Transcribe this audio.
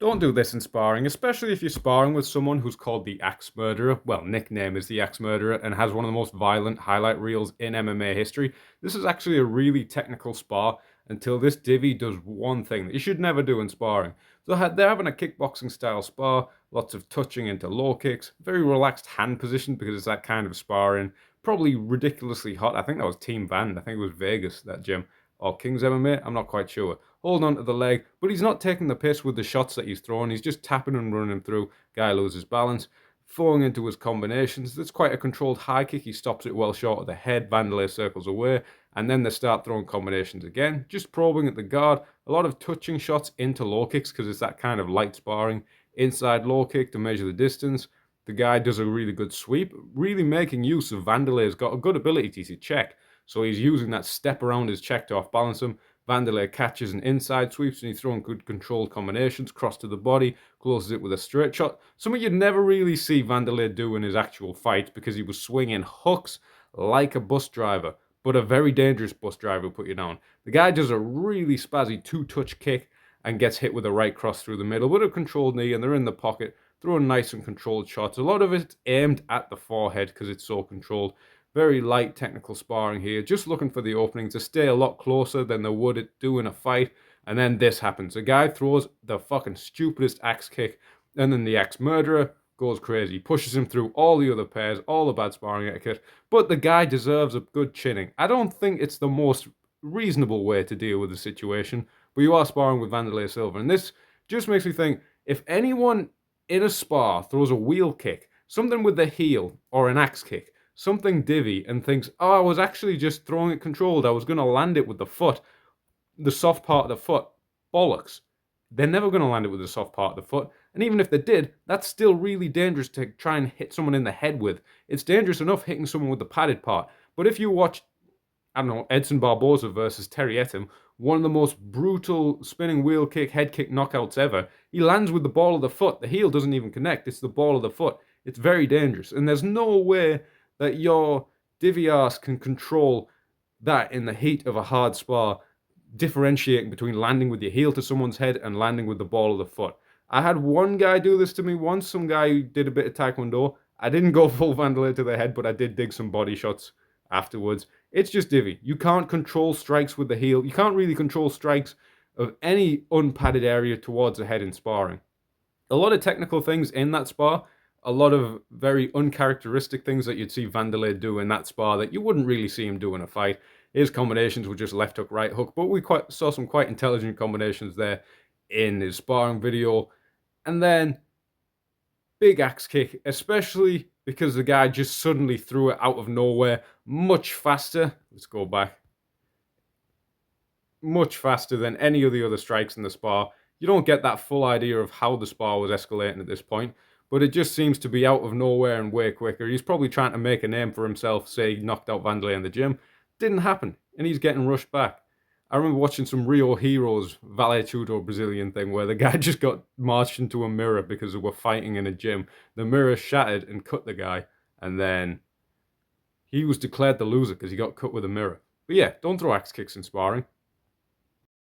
Don't do this in sparring, especially if you're sparring with someone who's called the Axe Murderer. Well, nickname is the Axe Murderer and has one of the most violent highlight reels in MMA history. This is actually a really technical spar until this divvy does one thing that you should never do in sparring. So they're having a kickboxing style spar, lots of touching into low kicks, very relaxed hand position because it's that kind of sparring. Probably ridiculously hot. I think that was Team Van. I think it was Vegas, that gym. Or King's MMA, I'm not quite sure. Holding on to the leg, but he's not taking the piss with the shots that he's throwing. He's just tapping and running through. Guy loses balance, falling into his combinations. That's quite a controlled high kick. He stops it well short of the head. Vanderlei circles away, and then they start throwing combinations again. Just probing at the guard. A lot of touching shots into low kicks because it's that kind of light sparring. Inside low kick to measure the distance. The guy does a really good sweep, really making use of Vanderlei's got a good ability to check. So he's using that step around his check to off-balance him. Vanderlei catches an inside sweeps and he's throwing good controlled combinations, cross to the body, closes it with a straight shot. Something you'd never really see Vanderlei do in his actual fight because he was swinging hooks like a bus driver, but a very dangerous bus driver will put you down. The guy does a really spazzy two-touch kick and gets hit with a right cross through the middle with a controlled knee, and they're in the pocket, throwing nice and controlled shots. A lot of it aimed at the forehead because it's so controlled. Very light technical sparring here, just looking for the opening to stay a lot closer than they would do in a fight. And then this happens. A guy throws the fucking stupidest axe kick, and then the Axe Murderer goes crazy, pushes him through all the other pairs, all the bad sparring etiquette. But the guy deserves a good chinning. I don't think it's the most reasonable way to deal with the situation, but you are sparring with Vanderlei Silva. And this just makes me think, if anyone in a spar throws a wheel kick, something with the heel, or an axe kick, something divvy, and thinks, oh, I was actually just throwing it controlled, I was going to land it with the foot, the soft part of the foot, bollocks. They're never going to land it with the soft part of the foot. And even if they did, that's still really dangerous to try and hit someone in the head with. It's dangerous enough hitting someone with the padded part. But if you watch, I don't know, Edson Barboza versus Terry Etim, one of the most brutal spinning wheel kick, head kick knockouts ever, he lands with the ball of the foot. The heel doesn't even connect. It's the ball of the foot. It's very dangerous. And there's no way that your divvy arse can control that in the heat of a hard spar, differentiating between landing with your heel to someone's head and landing with the ball of the foot. I had one guy do this to me once, some guy who did a bit of taekwondo. I didn't go full Vanderlei to the head, but I did dig some body shots afterwards. It's just divvy. You can't control strikes with the heel. You can't really control strikes of any unpadded area towards the head in sparring. A lot of technical things in that spar, a lot of very uncharacteristic things that you'd see Vanderlei do in that spar that you wouldn't really see him do in a fight. His combinations were just left hook, right hook, but we saw some quite intelligent combinations there in his sparring video. And then big axe kick, especially because the guy just suddenly threw it out of nowhere much faster. Let's go back. Much faster than any of the other strikes in the spar. You don't get that full idea of how the spar was escalating at this point, but it just seems to be out of nowhere and way quicker. He's probably trying to make a name for himself, say he knocked out Vanderlei in the gym. Didn't happen, and he's getting rushed back. I remember watching some Rio Heroes Vale Tudo Brazilian thing where the guy just got marched into a mirror because they were fighting in a gym. The mirror shattered and cut the guy, and then he was declared the loser because he got cut with a mirror. But yeah, don't throw axe kicks in sparring.